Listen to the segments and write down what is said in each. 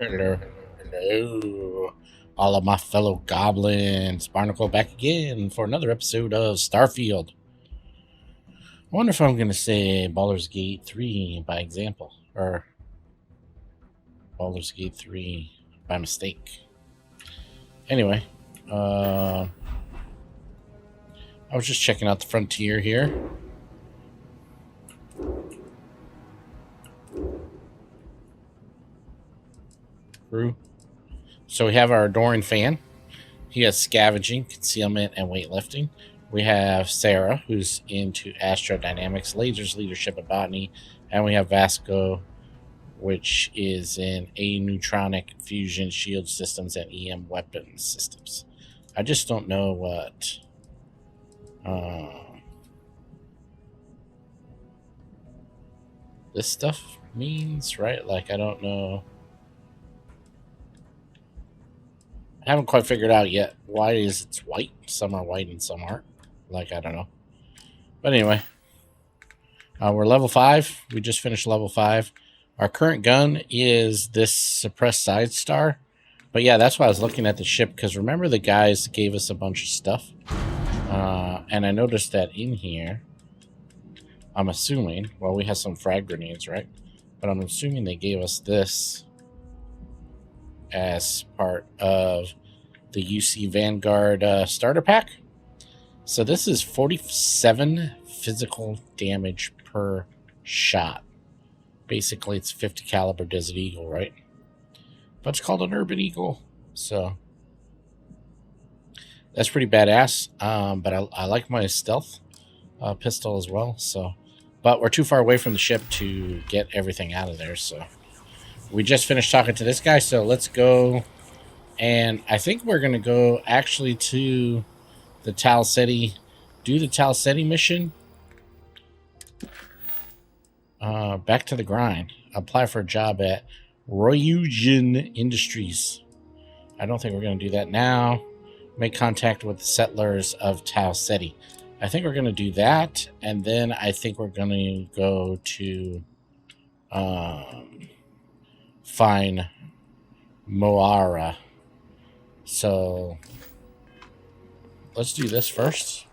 Hello, hello, all of my fellow goblins. Barnacle back again for another episode of Starfield. I wonder if I'm going to say Baldur's Gate 3 by example, or Baldur's Gate 3 by mistake. Anyway, I was just checking out the frontier here. So we have our adoring fan. He has scavenging, concealment, and weightlifting. We have Sarah, who's into astrodynamics, lasers, leadership, and botany. And we have Vasco, which is in neutronic fusion shield systems and EM weapons systems. I just don't know what this stuff means, right? Like, I don't know. I haven't quite figured out yet why it's white. Some are white and some aren't. Like, I don't know. But anyway, we're level 5. We just finished level 5. Our current gun is this suppressed side star. But yeah, that's why I was looking at the ship, because remember the guys gave us a bunch of stuff? And I noticed that in here, I'm assuming, well, we have some frag grenades, right? But I'm assuming they gave us this as part of the UC Vanguard starter pack. So this is 47 physical damage per shot. Basically, it's 50 caliber Desert Eagle, right? But it's called an Urban Eagle, so that's pretty badass. But I like my stealth pistol as well. So, but we're too far away from the ship to get everything out of there. So we just finished talking to this guy. So let's go. And I think we're gonna go actually to the Ceti, do the Ceti mission. Back to the grind. Apply for a job at Royugen Industries. I don't think we're going to do that now. Make contact with the settlers of Tau Ceti. I think we're going to do that, and then I think we're going to go to find Moara. So let's do this first.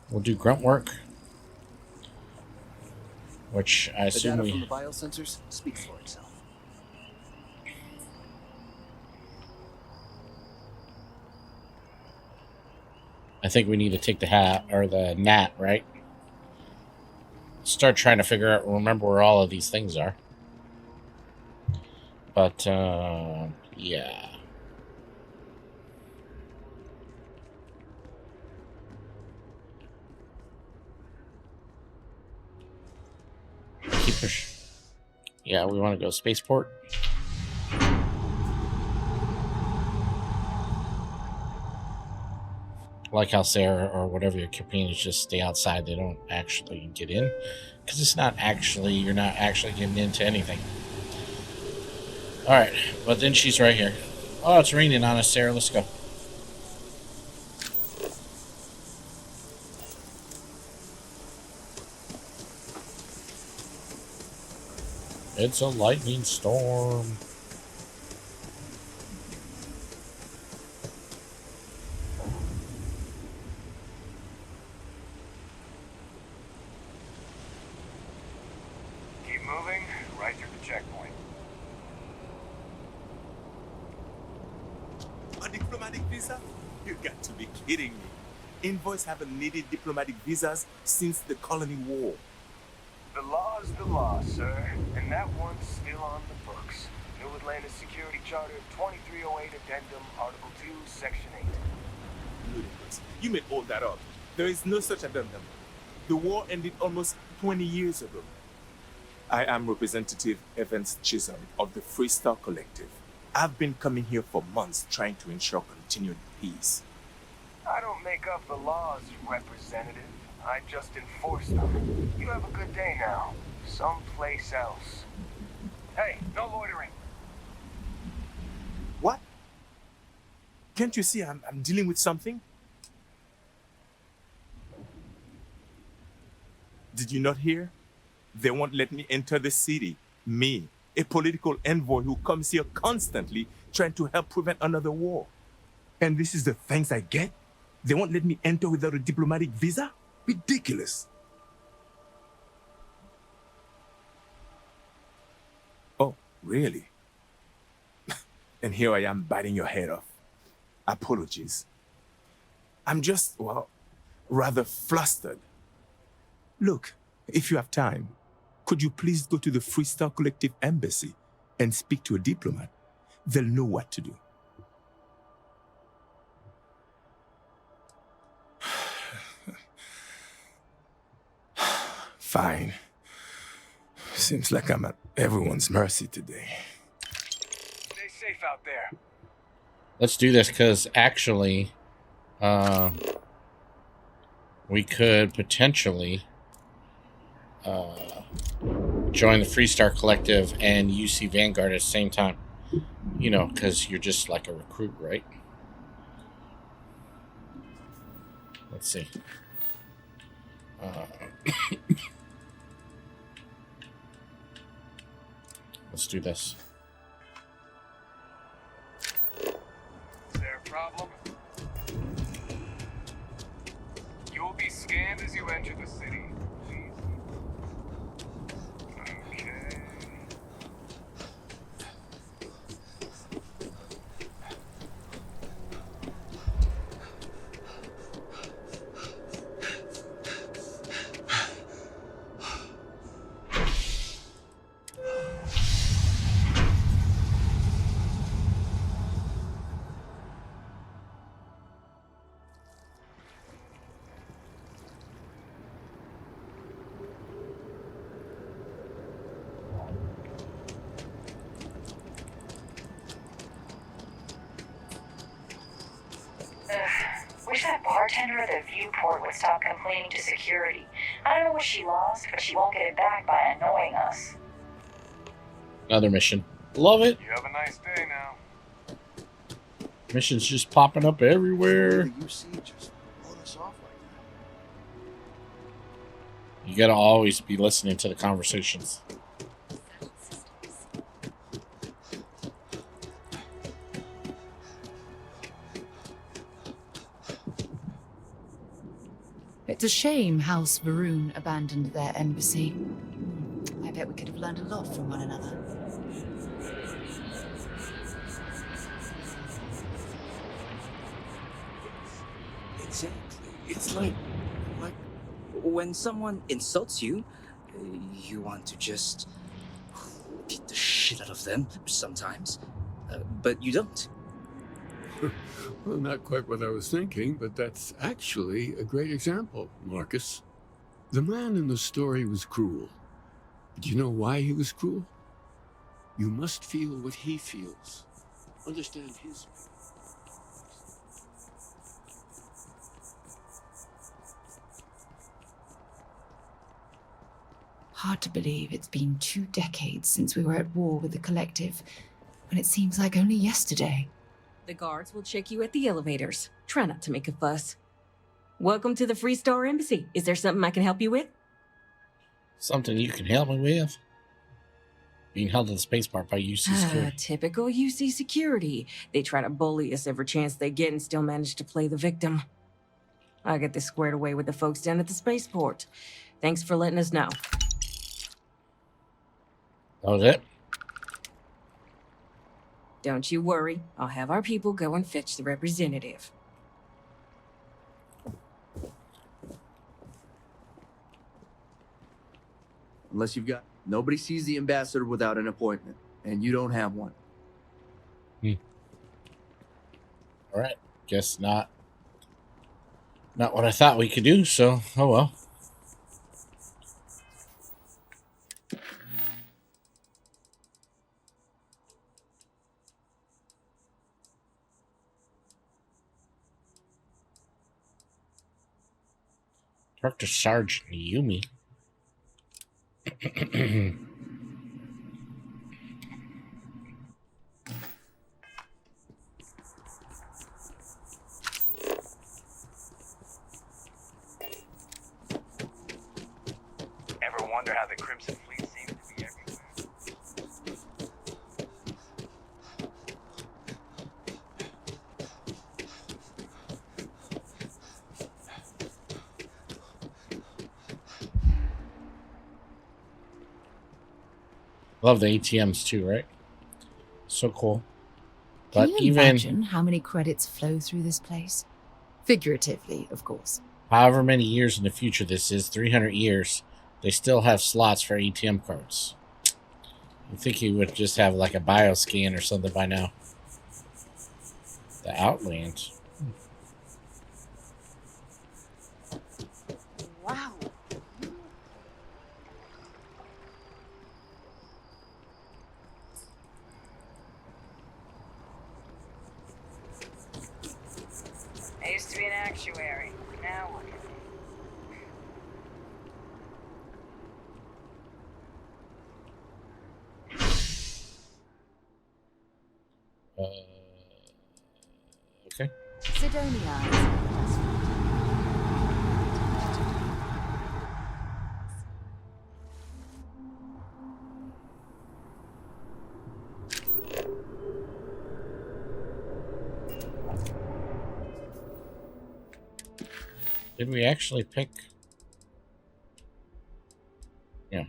We'll do grunt work, which I assume the data from the biosensors speaks for itself. I think we need to take the hat or the gnat, right? Start trying to figure out, remember where all of these things are. But, yeah. Keep pushing. Yeah, we want to go spaceport. Like how Sarah or whatever your companions just stay outside. They don't actually get in. Because it's not actually, you're not actually getting into anything. Alright, but then she's right here. Oh, it's raining on us, Sarah. Let's go. It's a lightning storm. Keep moving, right through the checkpoint. A diplomatic visa? You got to be kidding me. Envoys haven't needed diplomatic visas since the colony war. The law's the law, sir, and that one's still on the books. New Atlantis Security Charter 2308 Addendum, Article 2, Section 8. Ludicrous. You made all that up. There is no such addendum. The war ended almost 20 years ago. I am Representative Evans Chisholm of the Freestar Collective. I've been coming here for months trying to ensure continued peace. I don't make up the laws, Representative. I just enforce them. You have a good day now. Someplace else. Hey, no loitering. What? Can't you see I'm dealing with something? Did you not hear? They won't let me enter the city. Me, a political envoy who comes here constantly trying to help prevent another war. And this is the thanks I get? They won't let me enter without a diplomatic visa? Ridiculous. Oh, really? And here I am biting your head off. Apologies. I'm just, well, rather flustered. Look, if you have time, could you please go to the Freestar Collective Embassy and speak to a diplomat? They'll know what to do. Fine. Seems like I'm at everyone's mercy today. Stay safe out there. Let's do this, because actually, we could potentially join the Freestar Collective and UC Vanguard at the same time. You know, because you're just like a recruit, right? Let's see. Let's do this. Is there a problem? You will be scanned as you enter the city. Please. Okay. Wish that bartender at the viewport would stop complaining to security. I don't know what she lost, but she won't get it back by annoying us. Another mission. Love it. You have a nice day now. Missions just popping up everywhere. The UC just blown us off like that. You gotta always be listening to the conversations. It's a shame House Varun abandoned their embassy. I bet we could have learned a lot from one another. Exactly. It's like when someone insults you, you want to just beat the shit out of them sometimes, but you don't. Well, not quite what I was thinking, but that's actually a great example, Marcus. The man in the story was cruel. Do you know why he was cruel? You must feel what he feels. Understand his... Hard to believe it's been 2 decades since we were at war with the Collective, when it seems like only yesterday. The guards will check you at the elevators. Try not to make a fuss. Welcome to the Freestar Embassy. Is there something I can help you with? Something you can help me with? Being held in the spaceport by UC security. Typical UC security. They try to bully us every chance they get and still manage to play the victim. I'll get this squared away with the folks down at the spaceport. Thanks for letting us know. That was it? Don't you worry. I'll have our people go and fetch the representative. Unless you've got... Nobody sees the ambassador without an appointment, and you don't have one. All right. Guess not. Not what I thought we could do, so oh well. Dr. Sergeant Yumi. Ever wonder how the Crimson Fleet seems to be everywhere? Love the ATMs too, right? So cool. Can But you even imagine how many credits flow through this place? Figuratively, of course. however many years in the future this is, 300 years, they still have slots for ATM cards. I think you would just have like a bioscan or something by now. The Outland. Wow. I used to be an actuary. Now look at me. Okay. Sidonia. Did we actually pick? Yeah.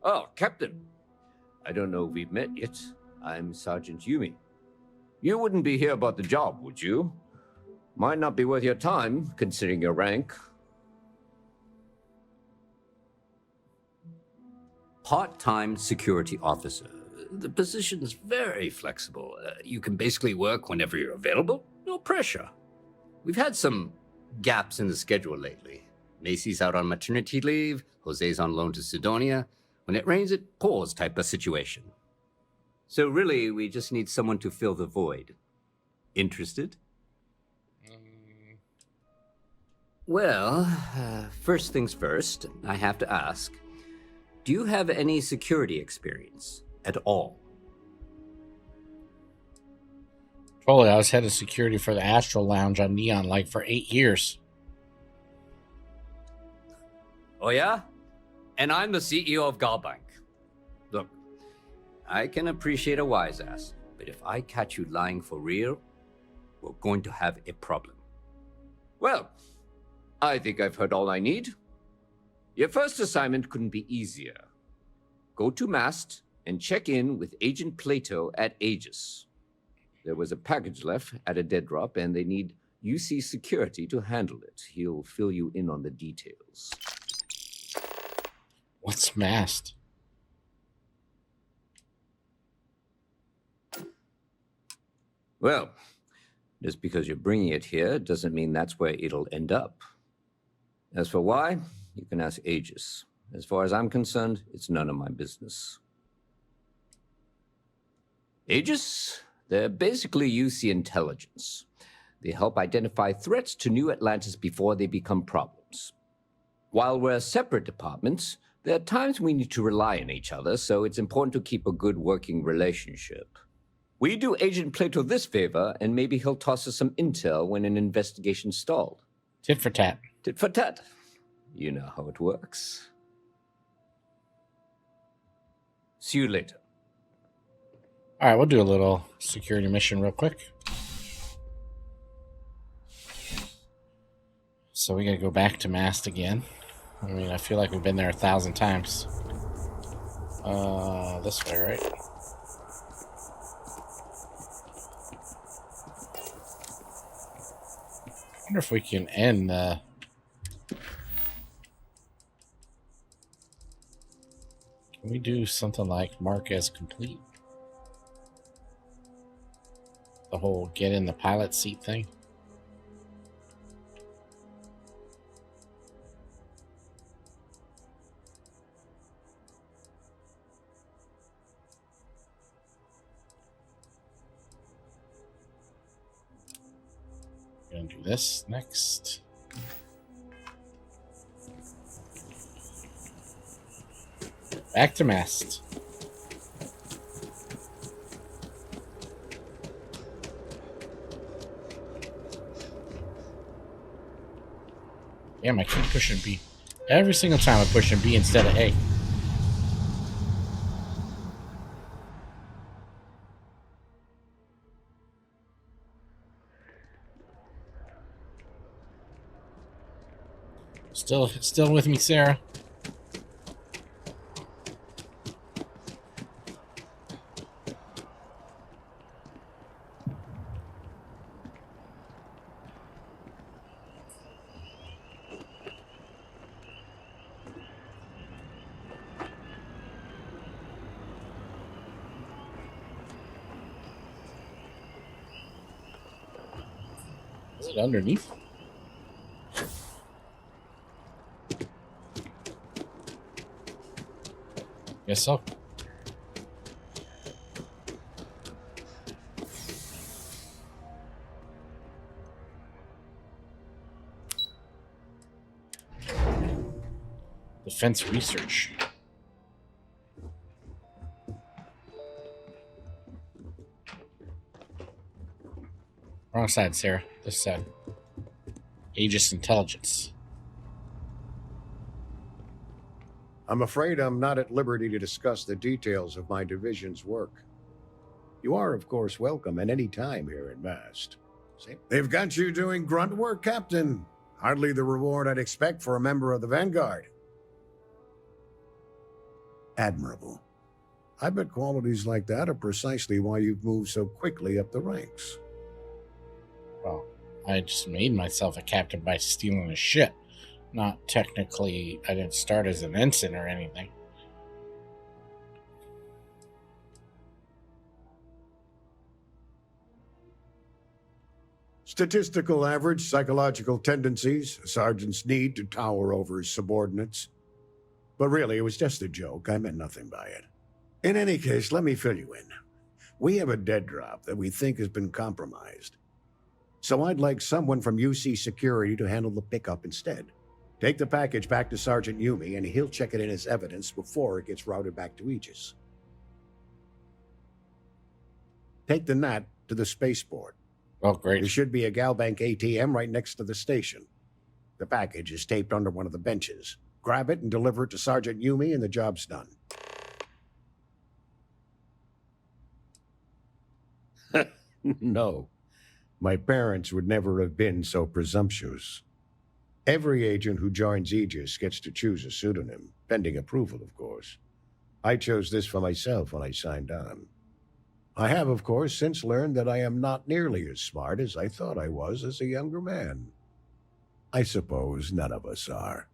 Oh, Captain. I don't know if we've met yet. I'm Sergeant Yumi. You wouldn't be here about the job, would you? Might not be worth your time, considering your rank. Part-time security officer. The position's very flexible. You can basically work whenever you're available. No pressure. We've had some gaps in the schedule lately. Macy's out on maternity leave. Jose's on loan to Sidonia. When it rains, it pours type of situation. So really, we just need someone to fill the void. Interested? Well, first things first, I have to ask. Do you have any security experience at all? Totally. I was head of security for the Astral Lounge on Neon like for 8 years. Oh yeah? And I'm the CEO of Galbank. Look, I can appreciate a wise ass, but if I catch you lying for real, we're going to have a problem. Well, I think I've heard all I need. Your first assignment couldn't be easier. Go to Mast and check in with Agent Plato at Aegis. There was a package left at a dead drop, and they need UC security to handle it. He'll fill you in on the details. What's Mast? Well, just because you're bringing it here doesn't mean that's where it'll end up. As for why, you can ask Aegis. As far as I'm concerned, it's none of my business. Aegis? They're basically UC intelligence. They help identify threats to New Atlantis before they become problems. While we're separate departments, there are times we need to rely on each other, so it's important to keep a good working relationship. We do Agent Plato this favor, and maybe he'll toss us some intel when an investigation stalled. Tit for tat. Tit for tat. You know how it works. See you later. All right, we'll do a little security mission real quick. So we gotta go back to Mast again. I mean, I feel like we've been there 1,000 times. This way, right? I wonder if we can end the... Can we do something like mark as complete? The whole get in the pilot seat thing? Gonna do this next. Back to Mast. Damn, I keep pushing B. Every single time I'm pushing B instead of A. Still with me, Sarah? Is it underneath? Guess so. Defense research. Wrong side, Sarah. This side. Aegis intelligence. I'm afraid I'm not at liberty to discuss the details of my division's work. You are, of course, welcome at any time here at Mast. They've got you doing grunt work, Captain. Hardly the reward I'd expect for a member of the Vanguard. Admirable. I bet qualities like that are precisely why you've moved so quickly up the ranks. Well, I just made myself a captain by stealing a ship. Not technically, I didn't start as an ensign or anything. Statistical average psychological tendencies, a sergeant's need to tower over his subordinates. But really, it was just a joke. I meant nothing by it. In any case, let me fill you in. We have a dead drop that we think has been compromised. So I'd like someone from UC Security to handle the pickup instead. Take the package back to Sergeant Yumi, and he'll check it in as evidence before it gets routed back to Aegis. Take the Nat to the spaceport. Oh, great. There should be a Galbank ATM right next to the station. The package is taped under one of the benches. Grab it and deliver it to Sergeant Yumi, and the job's done. No. My parents would never have been so presumptuous. Every agent who joins Aegis gets to choose a pseudonym, pending approval, of course. I chose this for myself when I signed on. I have, of course, since learned that I am not nearly as smart as I thought I was as a younger man. I suppose none of us are.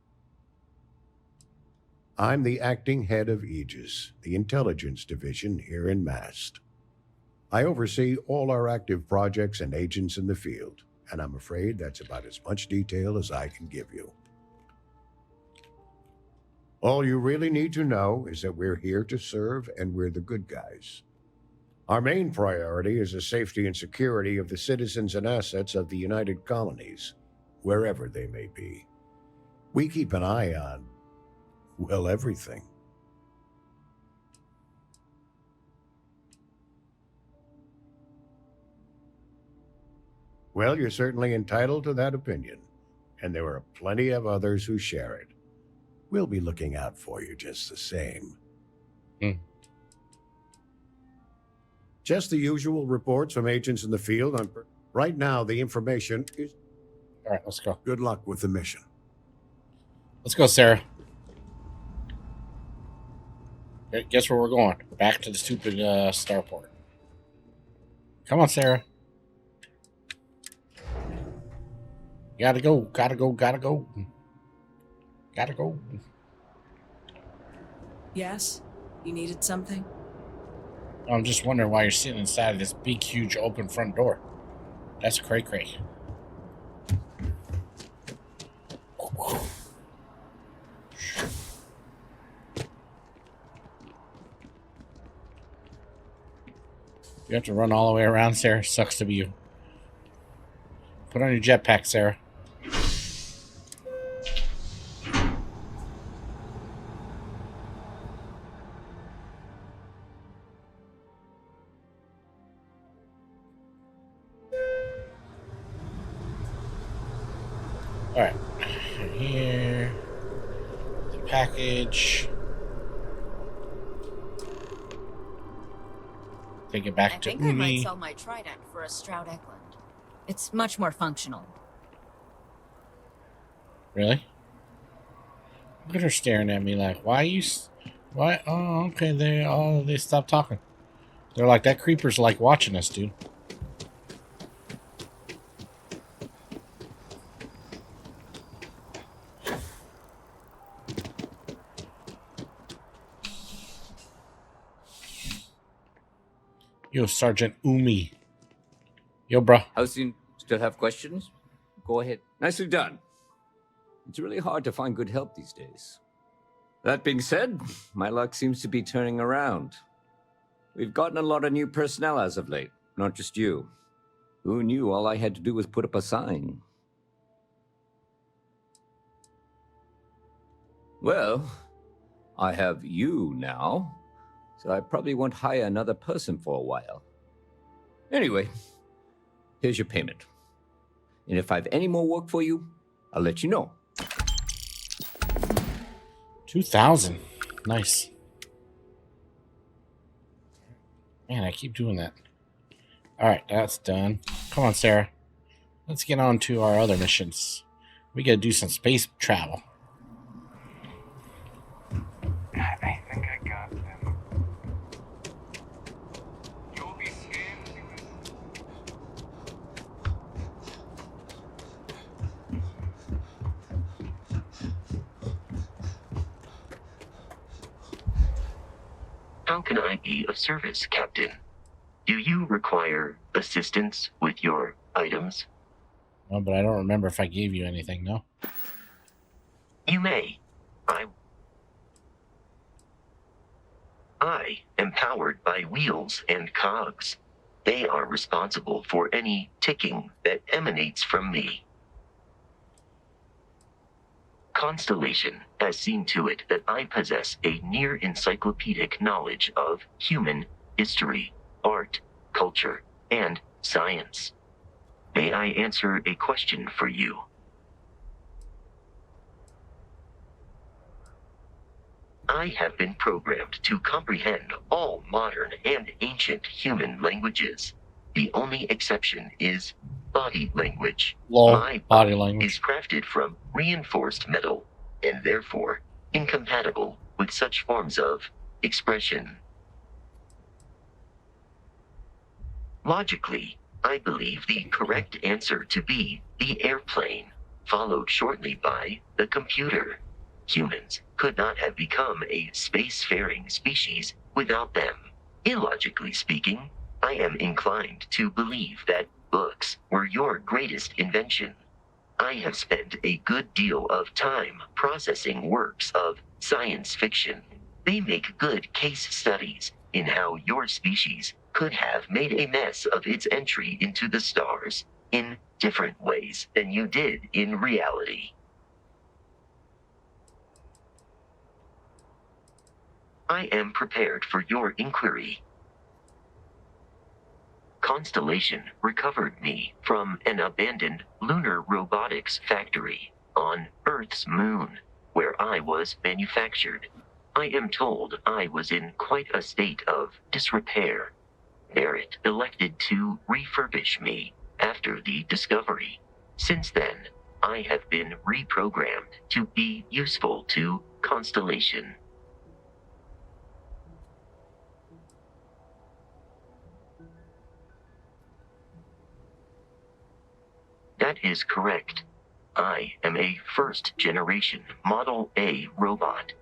I'm the acting head of Aegis, the intelligence division here in Mast. I oversee all our active projects and agents in the field, and I'm afraid that's about as much detail as I can give you. All you really need to know is that we're here to serve, and we're the good guys. Our main priority is the safety and security of the citizens and assets of the United Colonies, wherever they may be. We keep an eye on, well, everything. Well, you're certainly entitled to that opinion, and there are plenty of others who share it. We'll be looking out for you just the same. Just the usual reports from agents in the field. Right now, the information is... All right, let's go. Good luck with the mission. Let's go, Sarah. Guess where we're going? Back to the stupid starport. Come on, Sarah. Gotta go, gotta go, gotta go. Gotta go. Yes? You needed something? I'm just wondering why you're sitting inside of this big, huge, open front door. That's cray-cray. You have to run all the way around, Sarah. Sucks to be you. Put on your jetpack, Sarah. Alright. here. The package. Take it back I to think I might Umi. sell my trident for a Stroud Eklund. It's much more functional. Really? Look at her staring at me like, why you... Why? Oh, okay. They stopped talking. They're like, that creeper's like watching us, dude. Yo, Sergeant Umi. Yo, bro. How soon? Still have questions? Go ahead. Nicely done. It's really hard to find good help these days. That being said, my luck seems to be turning around. We've gotten a lot of new personnel as of late, not just you. Who knew all I had to do was put up a sign? Well, I have you now, so I probably won't hire another person for a while. Anyway, here's your payment. And if I have any more work for you, I'll let you know. 2,000. Nice. Man, I keep doing that. Alright, that's done. Come on, Sarah. Let's get on to our other missions. We gotta do some space travel. I think I got them. You'll be scanned. How can I be of service, Captain? Do you require assistance with your items? No, but I don't remember if I gave you anything, no? You may. I am powered by wheels and cogs. They are responsible for any ticking that emanates from me. Constellation has seen to it that I possess a near encyclopedic knowledge of human history, art, culture, and science. May I answer a question for you? I have been programmed to comprehend all modern and ancient human languages. The only exception is body language. Lol, My body language is crafted from reinforced metal and therefore incompatible with such forms of expression. Logically, I believe the correct answer to be the airplane, followed shortly by the computer. Humans could not have become a spacefaring species without them. Illogically speaking, I am inclined to believe that books were your greatest invention. I have spent a good deal of time processing works of science fiction. They make good case studies in how your species could have made a mess of its entry into the stars in different ways than you did in reality. I am prepared for your inquiry. Constellation recovered me from an abandoned lunar robotics factory on Earth's moon, where I was manufactured. I am told I was in quite a state of disrepair. Barrett elected to refurbish me after the discovery. Since then, I have been reprogrammed to be useful to Constellation. That is correct. I am a first-generation Model A robot.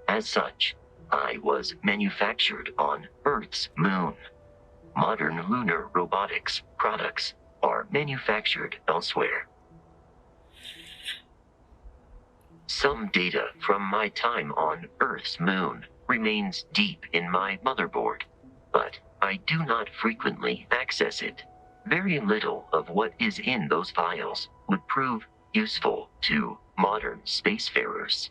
As such, I was manufactured on Earth's moon. Modern lunar robotics products are manufactured elsewhere. Some data from my time on Earth's moon remains deep in my motherboard, but I do not frequently access it. Very little of what is in those files would prove useful to modern spacefarers.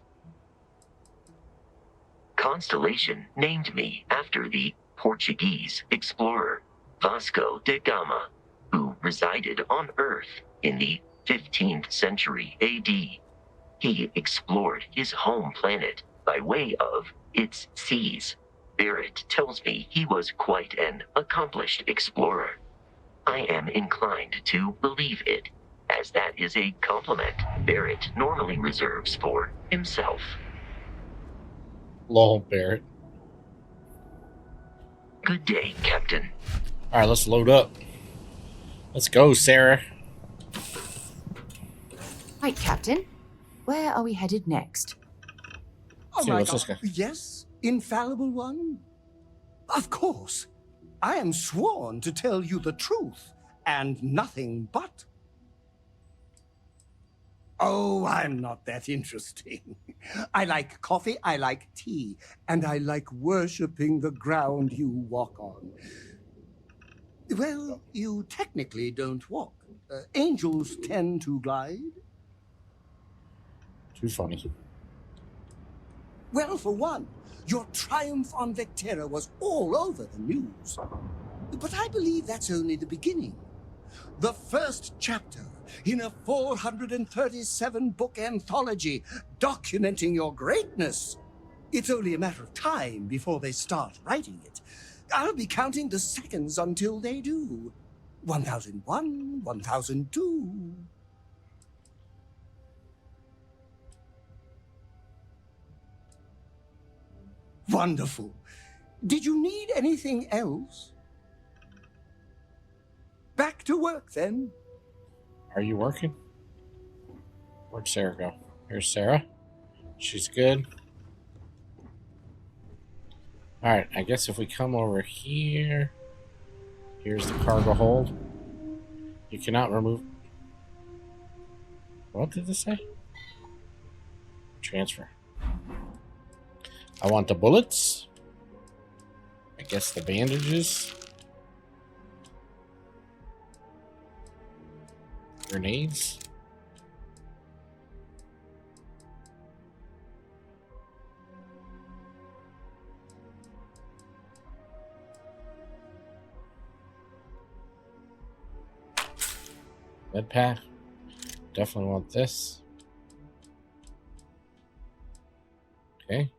Constellation named me after the Portuguese explorer Vasco da Gama, who resided on Earth in the 15th century AD. He explored his home planet by way of its seas. Barrett tells me he was quite an accomplished explorer. I am inclined to believe it, as that is a compliment Barrett normally reserves for himself. Lol, Barrett. Good day, Captain. All right, let's load up. Let's go, Sarah. Right, Captain. Where are we headed next? Oh See, my what's this God. guy? Yes, infallible one? Of course. I am sworn to tell you the truth and nothing but. Oh, I'm not that interesting. I like coffee, I like tea, and I like worshipping the ground you walk on. Well, you technically don't walk. Angels tend to glide. Too funny. Well, for one, your triumph on Vectera was all over the news. But I believe that's only the beginning. The first chapter in a 437-book anthology documenting your greatness. It's only a matter of time before they start writing it. I'll be counting the seconds until they do. 1001, 1002. Wonderful. Did you need anything else? Back to work, then. Are you working? Where'd Sarah go? Here's Sarah. She's good. All right, I guess if we come over here, here's the cargo hold. You cannot remove. What did this say? Transfer. I want the bullets. I guess the bandages. Grenades. Med pack. Definitely want this. Okay.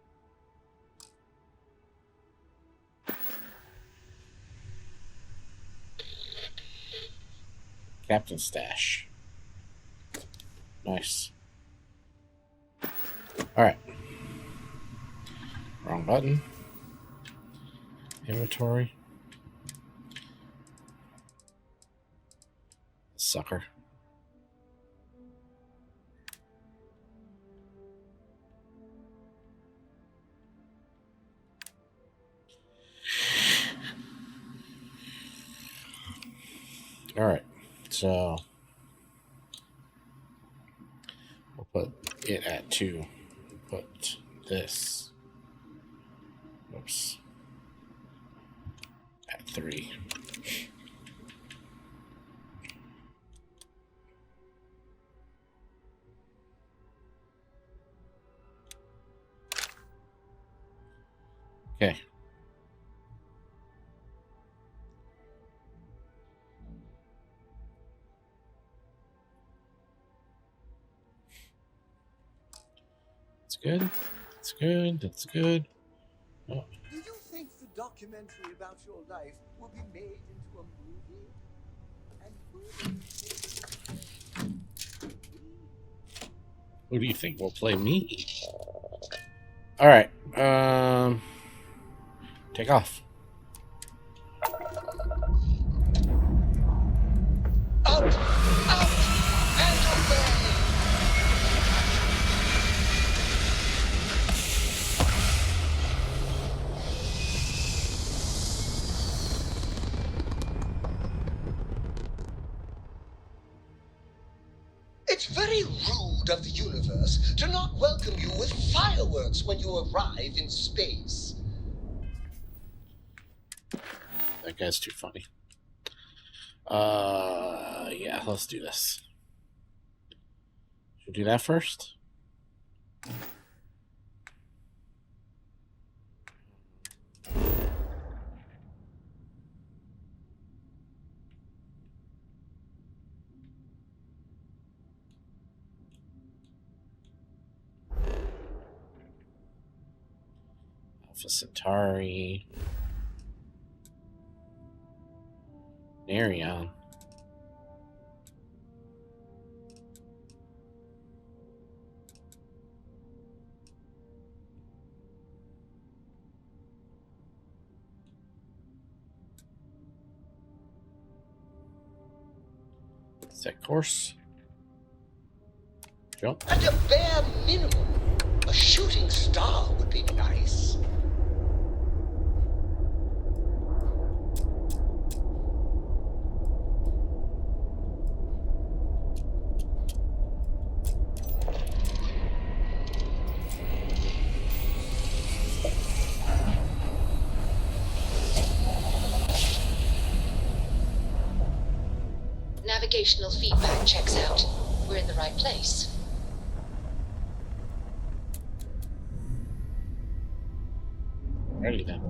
Captain stash. Nice. Alright. Wrong button. Inventory. Sucker. Alright. So we'll put it at 2. Put this. Oops. At 3. Okay. That's good. That's good. That's good. Oh. Do you think the documentary about your life will be made into a movie? And Who do you think will play me? All right. Take off. It's very rude of the universe to not welcome you with fireworks when you arrive in space. That guy's too funny. Yeah, let's do this. Should we do that first? Alpha Centauri. Nerion. Set course. Jump. At a bare minimum, a shooting star would be nice. Navigational feedback checks out. We're in the right place. Ready then.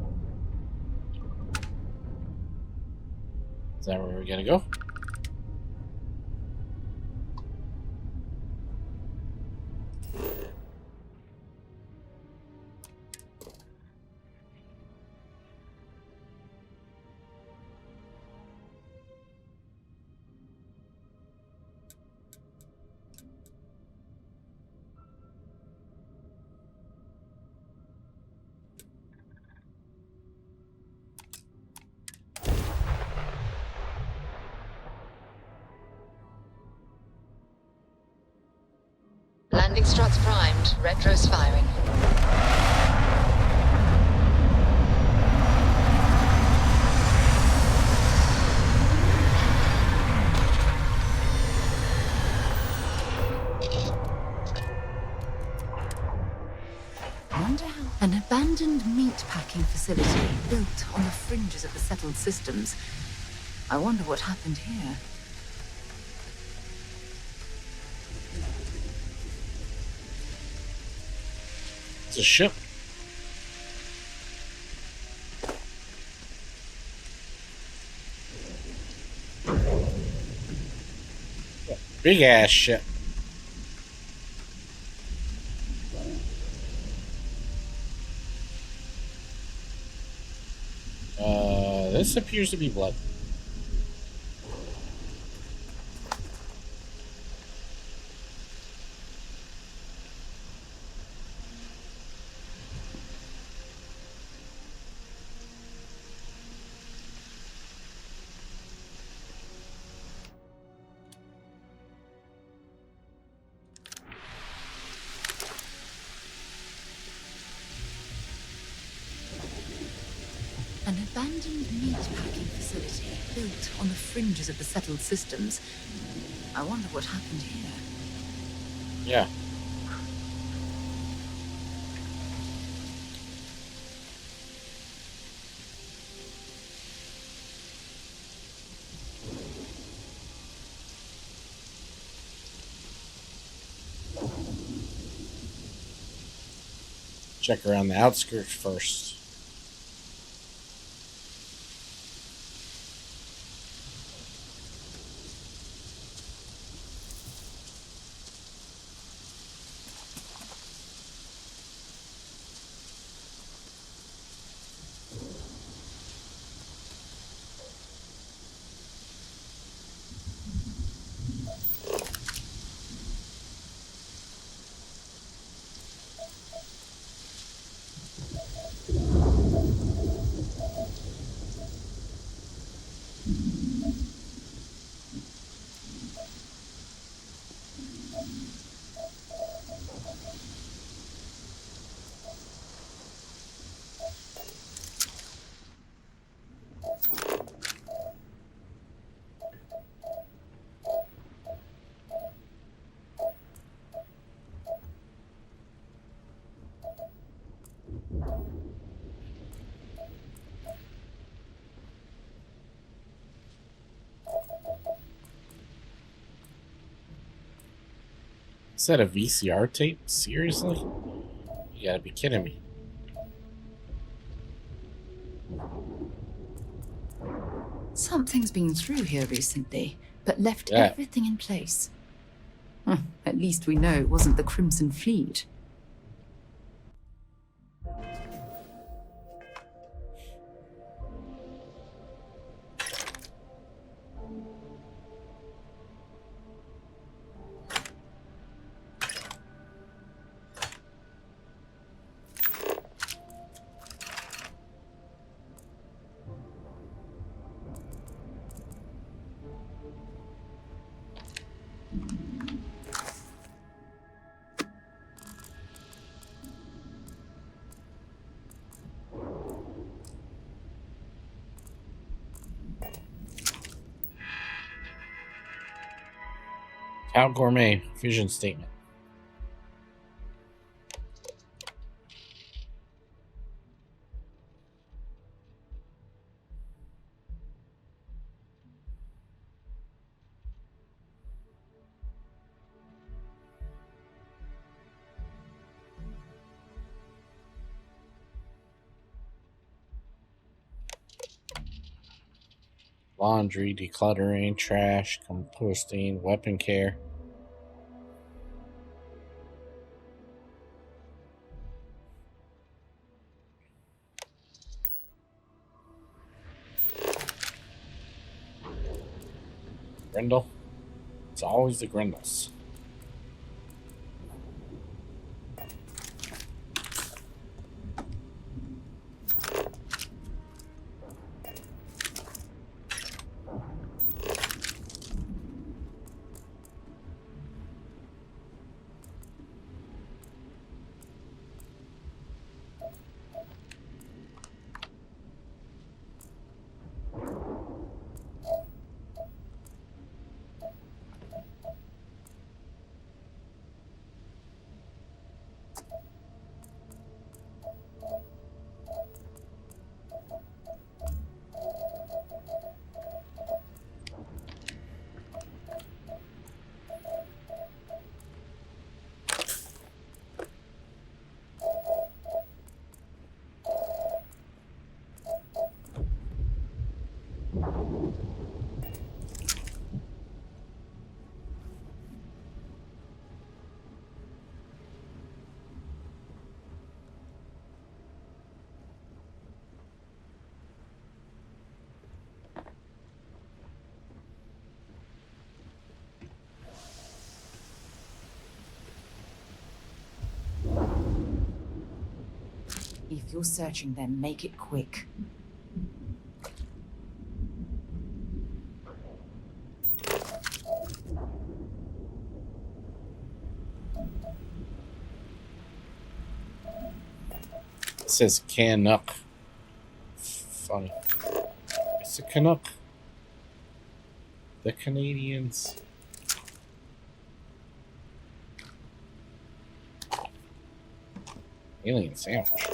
Is that where we're gonna go? Landing struts primed. Retros firing. Wonder how an abandoned meat packing facility built on the fringes of the settled systems. I wonder what happened here. It's a ship. Big ass ship. This appears to be blood. An abandoned meat packing facility built on the fringes of the settled systems. I wonder what happened here. Yeah. Check around the outskirts first. Is that a VCR tape? Seriously? You gotta be kidding me. Something's been through here recently, but left Yeah. everything in place. At least we know it wasn't the Crimson Fleet. Cow Gourmet vision statement. Laundry, decluttering, trash, composting, weapon care. Grindle. It's always the Grindles. If you're searching, then make it quick. It says Canuck. Funny. It's a Canuck. The Canadians. Alien sandwich.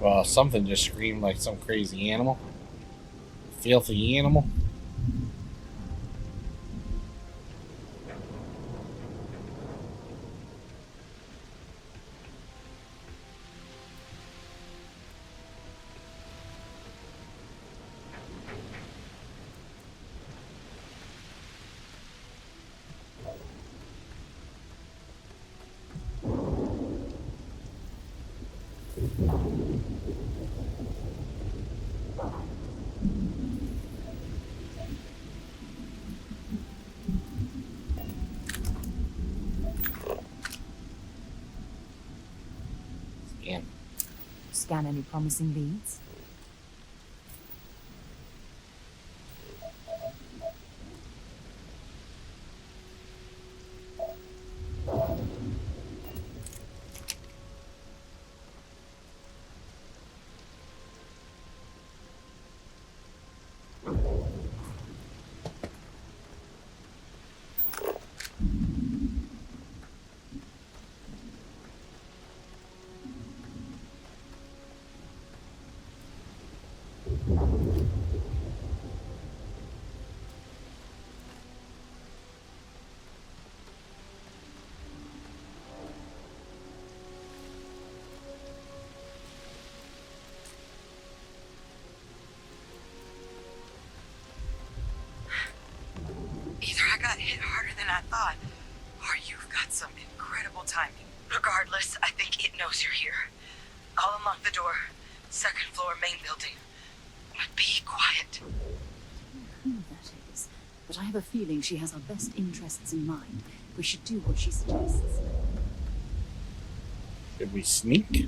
Well, something just screamed like some crazy animal. Filthy animal. Scan any promising leads? Either I got hit harder than I thought, or you've got some incredible timing. Regardless, I think it knows you're here. I'll unlock the door. Second floor, main building. But be quiet. Who that is, but I have a feeling she has our best interests in mind. We should do what she suggests. Should we sneak?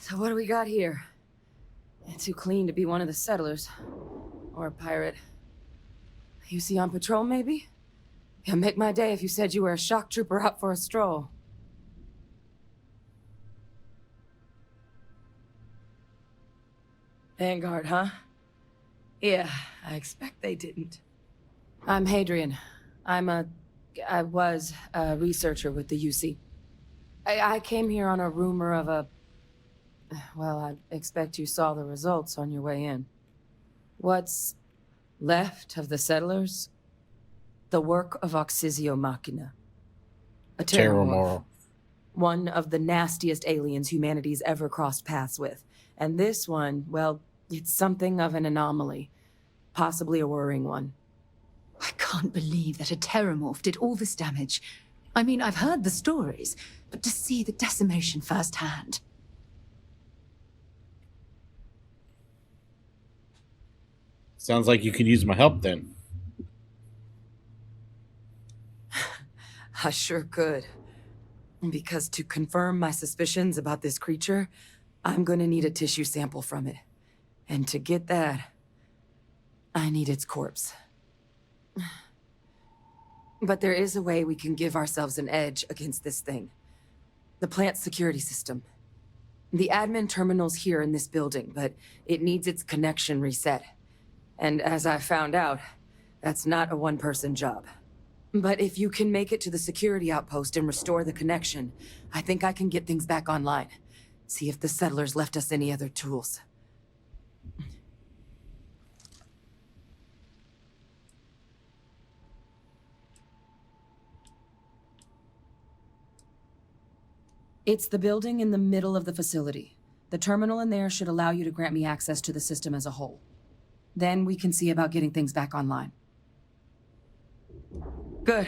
So what do we got here? Too clean to be one of the settlers. Or a pirate. You see on patrol, maybe? Yeah, make my day if you said you were a shock trooper out for a stroll. Vanguard, huh? Yeah, I expect they didn't. I'm Hadrian. I was a researcher with the UC. I came here on a rumor of a... Well, I expect you saw the results on your way in. What's left of the settlers? The work of Oxysio Machina. A terrormorph. One of the nastiest aliens humanity's ever crossed paths with. And this one, well, it's something of an anomaly. Possibly a worrying one. I can't believe that a terrormorph did all this damage. I mean, I've heard the stories, but to see the decimation firsthand... Sounds like you could use my help then. I sure could. Because to confirm my suspicions about this creature, I'm gonna need a tissue sample from it. And to get that, I need its corpse. But there is a way we can give ourselves an edge against this thing. The plant's security system. The admin terminal's here in this building, but it needs its connection reset. And as I found out, that's not a one-person job. But if you can make it to the security outpost and restore the connection, I think I can get things back online. See if the settlers left us any other tools. It's the building in the middle of the facility. The terminal in there should allow you to grant me access to the system as a whole. Then we can see about getting things back online. Good.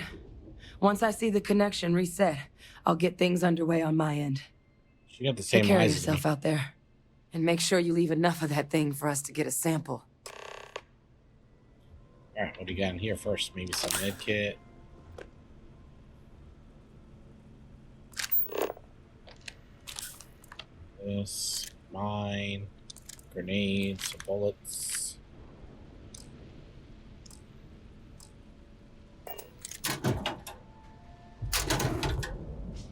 Once I see the connection reset, I'll get things underway on my end. She got the same Take care of eyes as me. yourself out there. And make sure you leave enough of that thing for us to get a sample. Alright, what do you got in here first? Maybe some med kit. This, mine, grenades, bullets.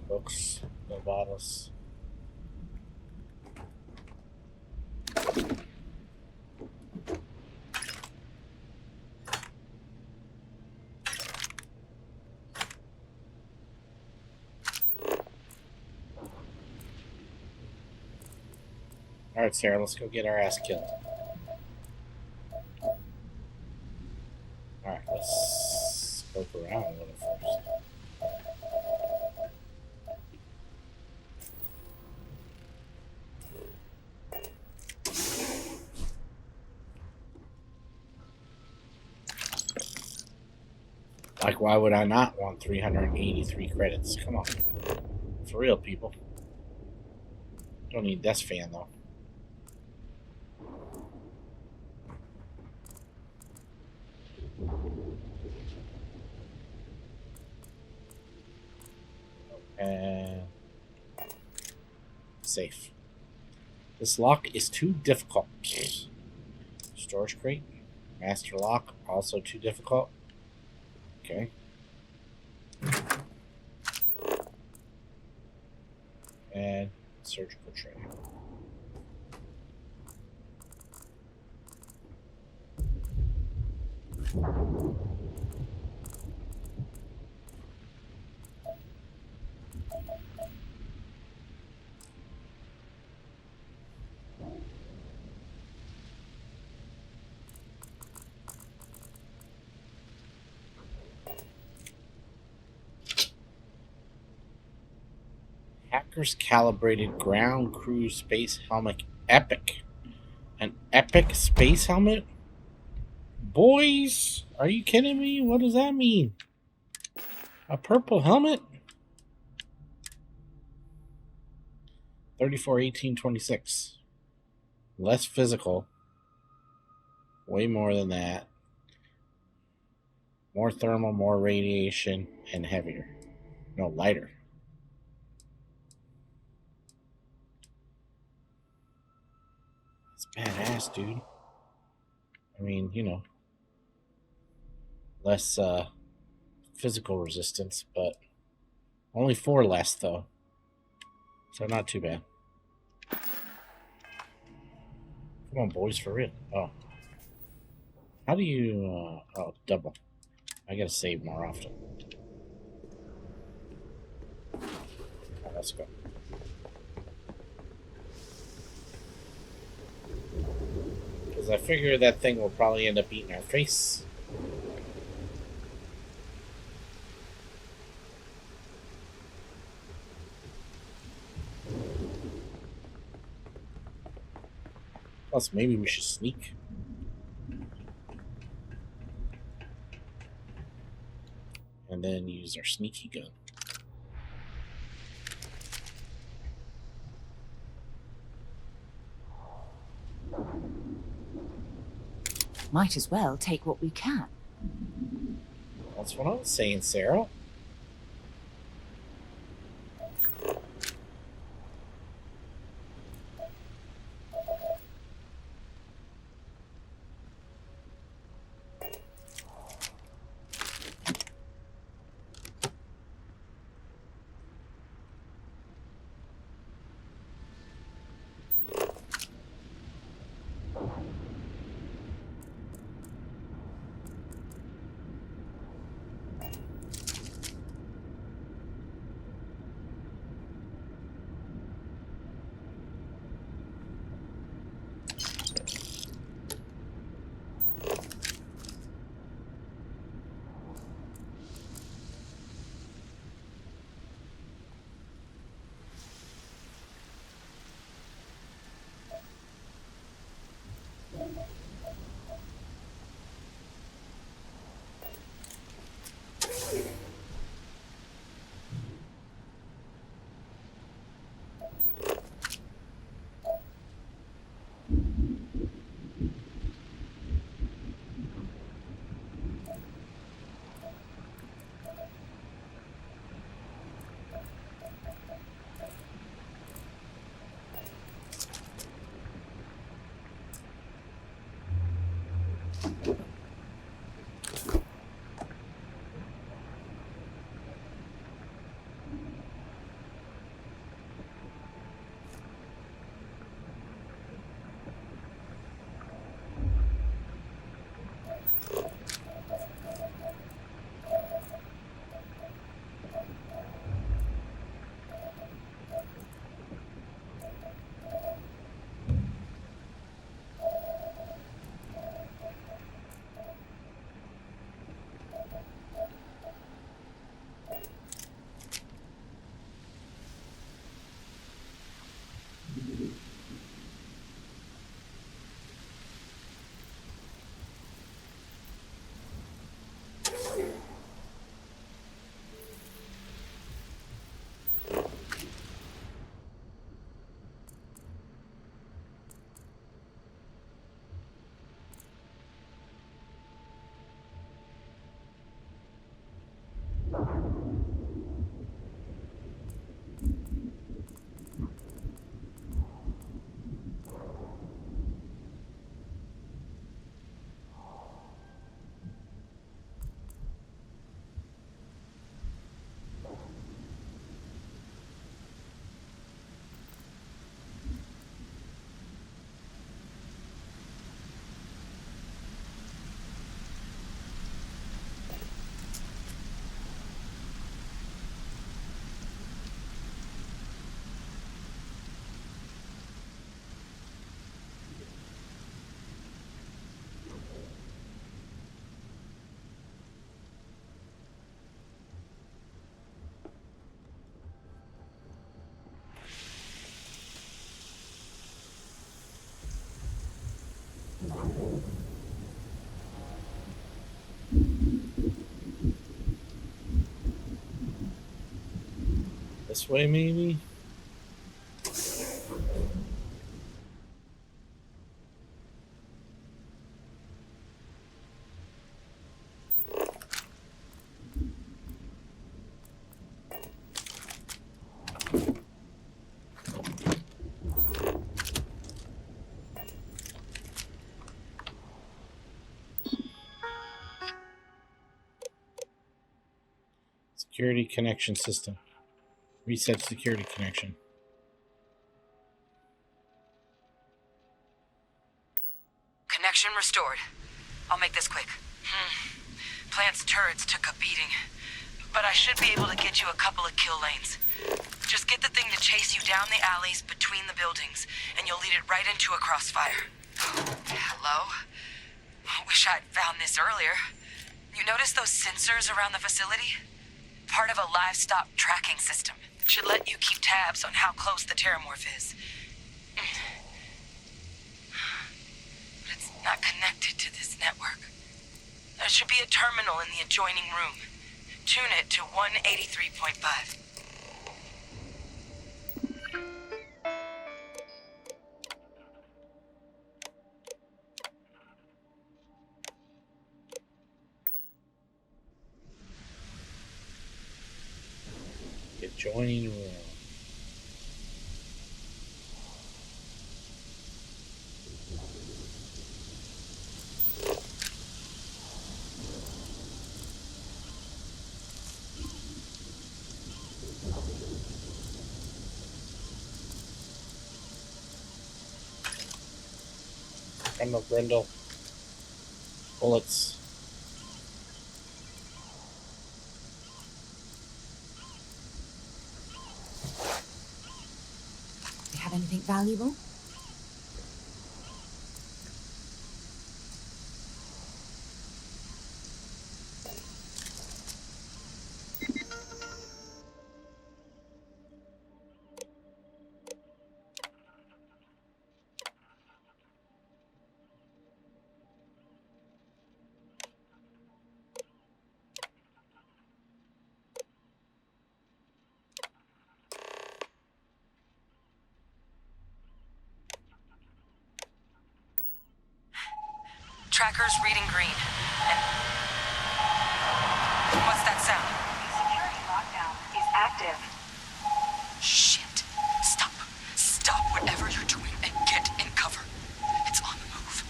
Books, no bottles. Alright, Sarah, let's go get our ass killed. Alright, let's poke around a little first. Like, why would I not want 383 credits? Come on. For real, people. Don't need this fan, though. And safe. This lock is too difficult. Storage crate. Master lock, also too difficult. Okay. And surgical tray. Hackers calibrated ground crew space helmet epic. An epic space helmet? Boys, are you kidding me? What does that mean? A purple helmet? 341826. Less physical. Way more than that. More thermal, more radiation, and heavier. No, lighter. It's badass, dude. I mean, you know, less physical resistance, but only 4 less, though. So not too bad. Come on, boys, for real. Oh. How do you... oh, double. I gotta save more often. Right, let's go. Because I figure that thing will probably end up eating our face. Plus, maybe we should sneak. And then use our sneaky gun. Might as well take what we can. That's what I was saying, Sarah. This way, maybe? Security connection system. Reset security connection. Connection restored. I'll make this quick. Plant's turrets took a beating, but I should be able to get you a couple of kill lanes. Just get the thing to chase you down the alleys between the buildings, and you'll lead it right into a crossfire. Hello? Wish I'd found this earlier. You notice those sensors around the facility? Part of a livestock tracking system. Should let you keep tabs on how close the terramorph is. But it's not connected to this network. There should be a terminal in the adjoining room. Tune it to 183.5. Adjoining room. Ammo Grendel. Bullets. You have anything valuable? Tracker's reading green. And what's that sound? Security lockdown is active. Shit. Stop. Stop whatever you're doing and get in cover. It's on the move.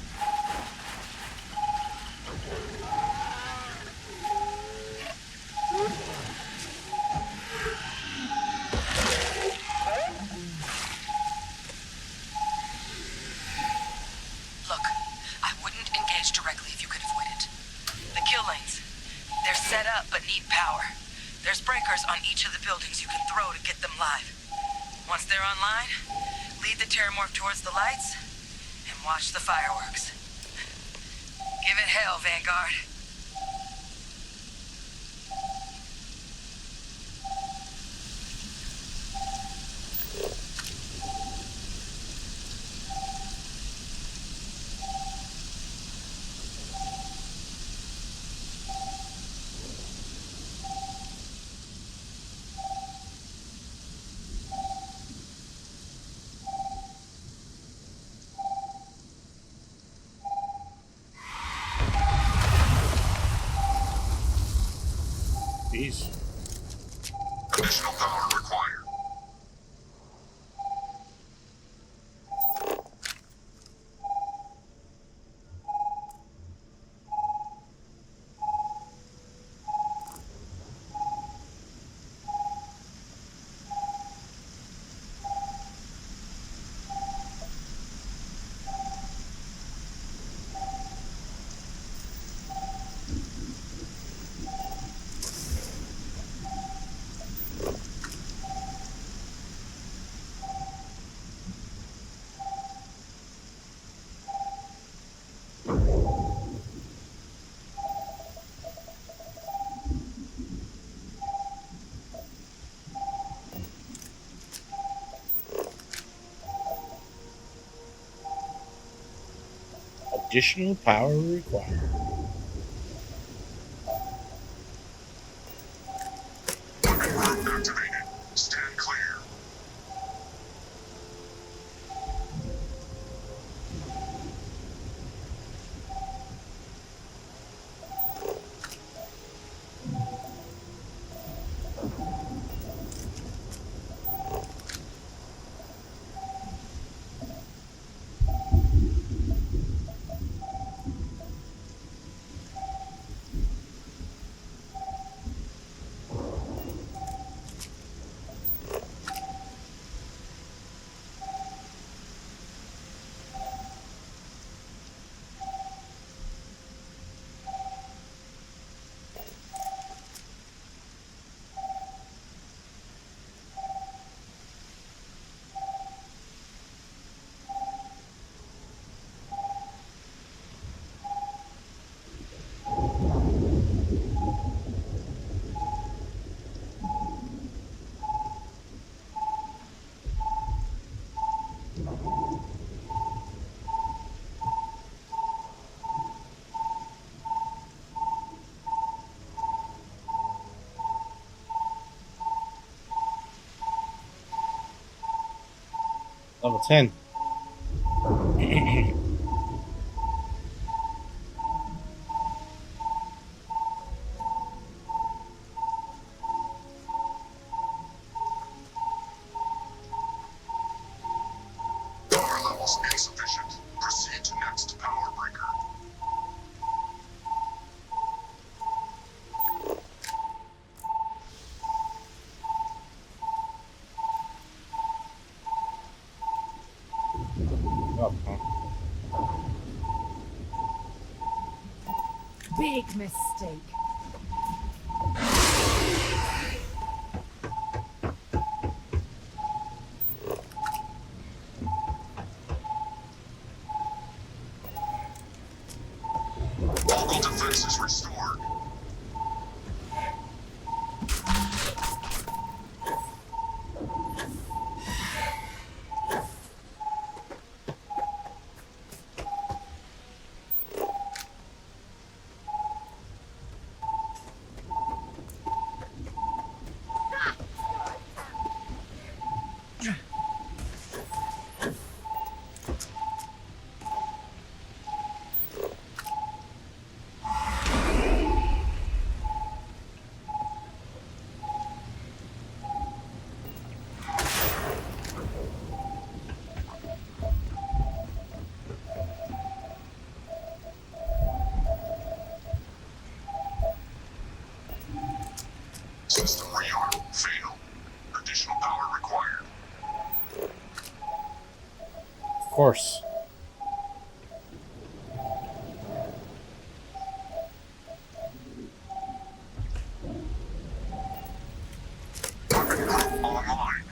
Look, I wouldn't engage directly if you could avoid it. The kill lanes. They're set up but need power. There's breakers on each of the buildings you can throw to get them live. Once they're online, lead the terramorph towards the lights and watch the fireworks. Give it hell, Vanguard. Additional power required. Weapon room activated. Stand clear. Level 10. Power levels insufficient. Proceed to next power breaker. Big mistake. Local defenses restored. System rearm. Fail. Additional power required. Of course. Weapon group online.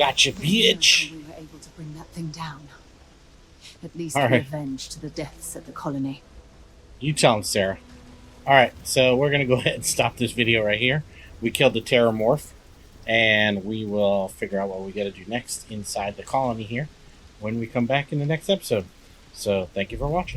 Gotcha, bitch. We were able to bring that thing down. At least All right. revenge to the deaths at the colony. You tell him, Sarah. Alright, so we're going to go ahead and stop this video right here. We killed the Terramorph, and we will figure out what we got to do next inside the colony here when we come back in the next episode. So, thank you for watching.